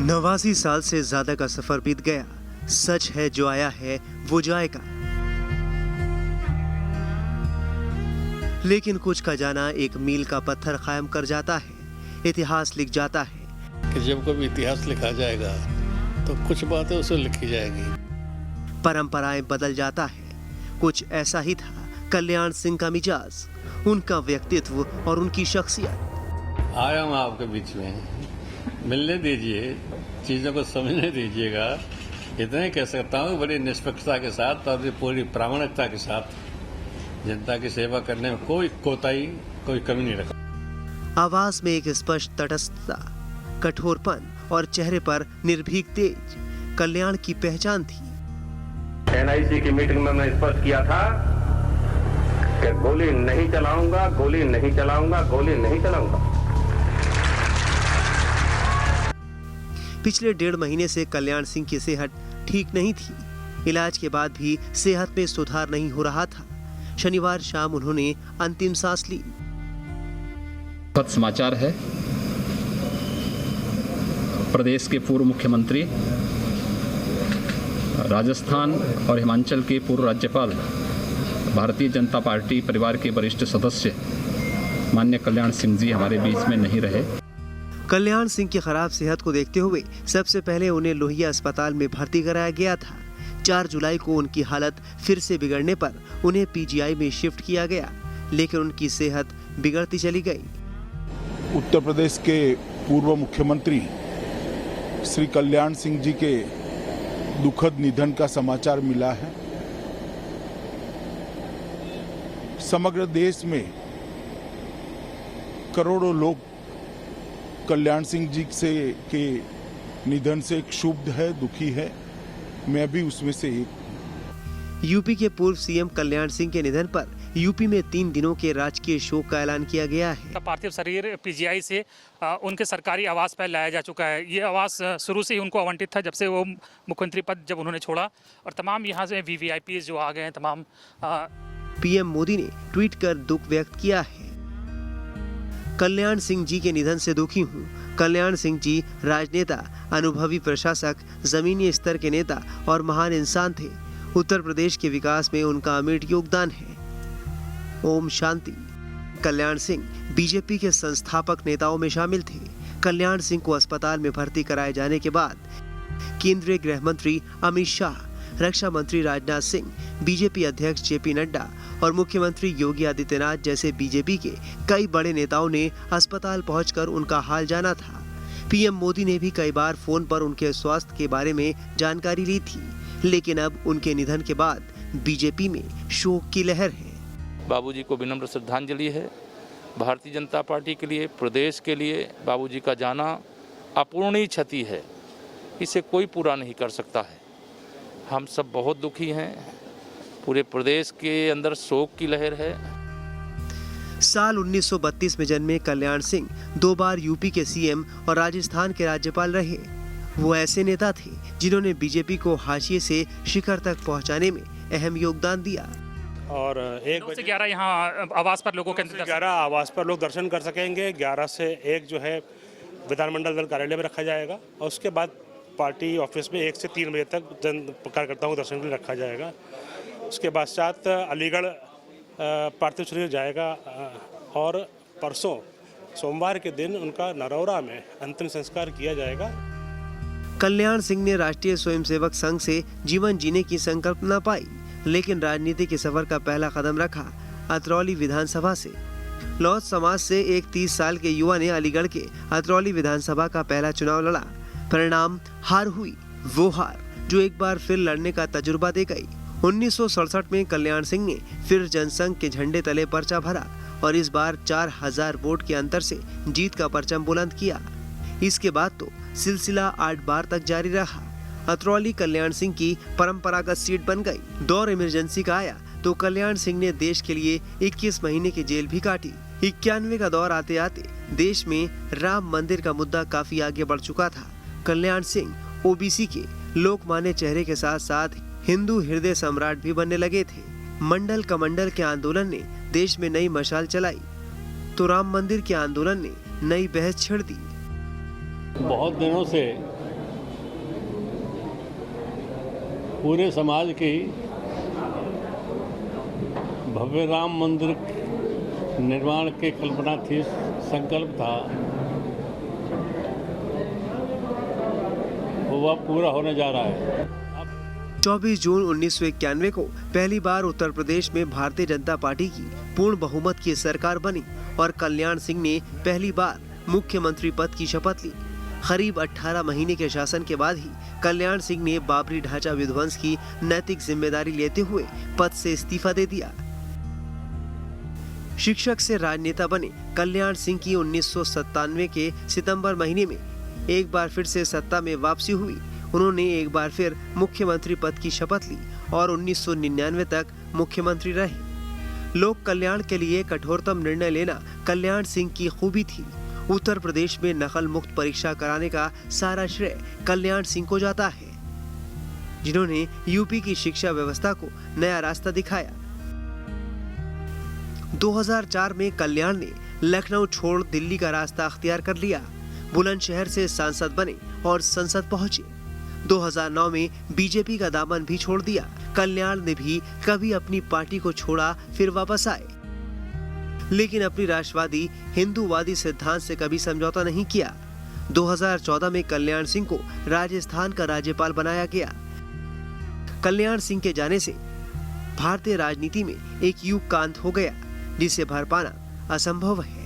89 साल से ज्यादा का सफर बीत गया। सच है जो आया है वो जाएगा, लेकिन कुछ का जाना एक मील का पत्थर कायम कर जाता है, इतिहास लिख जाता है कि जब कभी इतिहास लिखा जाएगा तो कुछ बातें उसे लिखी जाएगी। परंपराएं बदल जाता है। कुछ ऐसा ही था कल्याण सिंह का मिजाज, उनका व्यक्तित्व और उनकी शख्सियत। आया हूँ आपके बीच में, मिलने दीजिए, चीजों को समझने दीजिएगा। इतना ही कह सकता हूँ, बड़ी निष्पक्षता के साथ और पूरी प्रामाणिकता के साथ जनता की सेवा करने में कोई कोताही, कोई कमी नहीं रखा। आवाज में एक स्पष्ट तटस्थता, कठोरपन और चेहरे पर निर्भीक तेज कल्याण की पहचान थी। एनआईसी की मीटिंग में मैं स्पष्ट किया था कि गोली नहीं चलाऊंगा, गोली नहीं चलाऊंगा, गोली नहीं चलाऊंगा। पिछले 1.5 महीने से कल्याण सिंह की सेहत ठीक नहीं थी। इलाज के बाद भी सेहत में सुधार नहीं हो रहा था। शनिवार शाम उन्होंने अंतिम सांस ली। समाचार है, प्रदेश के पूर्व मुख्यमंत्री, राजस्थान और हिमाचल के पूर्व राज्यपाल, भारतीय जनता पार्टी परिवार के वरिष्ठ सदस्य माननीय कल्याण सिंह जी हमारे बीच में नहीं रहे। कल्याण सिंह की खराब सेहत को देखते हुए सबसे पहले उन्हें लोहिया अस्पताल में भर्ती कराया गया था। 4 जुलाई को उनकी हालत फिर से बिगड़ने पर उन्हें पीजीआई में शिफ्ट किया गया, लेकिन उनकी सेहत बिगड़ती चली गई। उत्तर प्रदेश के पूर्व मुख्यमंत्री श्री कल्याण सिंह जी के दुखद निधन का समाचार मिला है। समग्र देश में करोड़ों लोग कल्याण सिंह जी के निधन से क्षुब्ध है, दुखी है। मैं भी उसमें से एक। यूपी के पूर्व सीएम कल्याण सिंह के निधन पर यूपी में 3 दिनों के राजकीय शोक का ऐलान किया गया है। पार्थिव शरीर पीजीआई से उनके सरकारी आवास पर लाया जा चुका है। ये आवास शुरू से ही उनको आवंटित था, जब से वो मुख्यमंत्री पद जब उन्होंने छोड़ा, और तमाम यहाँ से वीवीआईपी जो आ गए हैं तमाम। पीएम मोदी ने ट्वीट कर दुख व्यक्त किया है। कल्याण सिंह जी के निधन से दुखी हूँ। कल्याण सिंह जी राजनेता, अनुभवी प्रशासक, जमीनी स्तर के नेता और महान इंसान थे। उत्तर प्रदेश के विकास में उनका अमिट योगदान है। ओम शांति। कल्याण सिंह बीजेपी के संस्थापक नेताओं में शामिल थे। कल्याण सिंह को अस्पताल में भर्ती कराए जाने के बाद केंद्रीय गृह मंत्री अमित शाह, रक्षा मंत्री राजनाथ सिंह, बीजेपी अध्यक्ष जेपी नड्डा और मुख्यमंत्री योगी आदित्यनाथ जैसे बीजेपी के कई बड़े नेताओं ने अस्पताल पहुंचकर उनका हाल जाना था। पीएम मोदी ने भी कई बार फोन पर उनके स्वास्थ्य के बारे में जानकारी ली थी, लेकिन अब उनके निधन के बाद बीजेपी में शोक की लहर है। बाबूजी को विनम्र श्रद्धांजलि है। भारतीय जनता पार्टी के लिए, प्रदेश के लिए बाबूजी का जाना अपूर्णीय क्षति है। इसे कोई पूरा नहीं कर सकता है। हम सब बहुत दुखी हैं। पूरे प्रदेश के अंदर शोक की लहर है। साल 1932 में जन्मे कल्याण सिंह 2 बार यूपी के सीएम और राजस्थान के राज्यपाल रहे। वो ऐसे नेता थे जिन्होंने बीजेपी को हाशिए से शिखर तक पहुंचाने में अहम योगदान दिया। और 1 से 11 यहाँ आवास पर लोगों के 11 आवास पर लोग दर्शन कर सकेंगे। 11 से 1 जो है विधानमंडल दल कार्यालय में रखा जाएगा, और उसके बाद पार्टी ऑफिस में 1 से 3 बजे तक जन कार्यकर्ताओं को दर्शन के लिए रखा जाएगा। उसके पश्चात अलीगढ़ पार्थिव शरीर जाएगा, और परसों सोमवार के दिन उनका नरौरा में अंतिम संस्कार किया जाएगा। कल्याण सिंह ने राष्ट्रीय स्वयंसेवक संघ से जीवन जीने की संकल्पना पाई, लेकिन राजनीति के सफर का पहला कदम रखा अतरौली विधानसभा से। लौद समाज से एक 30 साल के युवा ने अलीगढ़ के अतरौली विधानसभा का पहला चुनाव लड़ा। परिणाम हार हुई, वो हार जो एक बार फिर लड़ने का तजुर्बा दे गई। 1967 में कल्याण सिंह ने फिर जनसंघ के झंडे तले पर्चा भरा और इस बार 4000 वोट के अंतर से जीत का परचम बुलंद किया। इसके बाद तो सिलसिला 8 बार तक जारी रहा। अतरौली कल्याण सिंह की परंपरागत सीट बन गई। दौर इमरजेंसी का आया तो कल्याण सिंह ने देश के लिए 21 महीने की जेल भी काटी। 91 का दौर आते आते देश में राम मंदिर का मुद्दा काफी आगे बढ़ चुका था। कल्याण सिंह ओबीसी के लोकमान्य चेहरे के साथ साथ हिंदू हृदय सम्राट भी बनने लगे थे। मंडल कमंडल के आंदोलन ने देश में नई मशाल चलाई, तो राम मंदिर के आंदोलन ने नई बहस छेड़ दी। बहुत दिनों से पूरे समाज की भव्य राम मंदिर निर्माण की कल्पना थी, संकल्प था, वो अब पूरा होने जा रहा है। 24 जून 1991 को पहली बार उत्तर प्रदेश में भारतीय जनता पार्टी की पूर्ण बहुमत की सरकार बनी और कल्याण सिंह ने पहली बार मुख्यमंत्री पद की शपथ ली। करीब 18 महीने के शासन के बाद ही कल्याण सिंह ने बाबरी ढांचा विध्वंस की नैतिक जिम्मेदारी लेते हुए पद से इस्तीफा दे दिया। शिक्षक से राजनेता बने कल्याण सिंह की 1997 के सितंबर महीने में एक बार फिर से सत्ता में वापसी हुई। उन्होंने एक बार फिर मुख्यमंत्री पद की शपथ ली और 1999 तक मुख्यमंत्री रहे। लोक कल्याण के लिए कठोरतम निर्णय लेना कल्याण सिंह की खूबी थी। उत्तर प्रदेश में नकल मुक्त परीक्षा कराने का सारा श्रेय कल्याण सिंह को जाता है, जिन्होंने यूपी की शिक्षा व्यवस्था को नया रास्ता दिखाया। 2004 में कल्याण ने लखनऊ छोड़ दिल्ली का रास्ता अख्तियार कर लिया। बुलंदशहर से सांसद बने और संसद पहुंचे। 2009 में बीजेपी का दामन भी छोड़ दिया। कल्याण ने भी कभी अपनी पार्टी को छोड़ा, फिर वापस आए, लेकिन अपनी राष्ट्रवादी हिंदूवादी सिद्धांत से कभी समझौता नहीं किया। 2014 में कल्याण सिंह को राजस्थान का राज्यपाल बनाया गया। कल्याण सिंह के जाने से भारतीय राजनीति में एक युग का अंत हो गया, जिसे भर पाना असंभव है।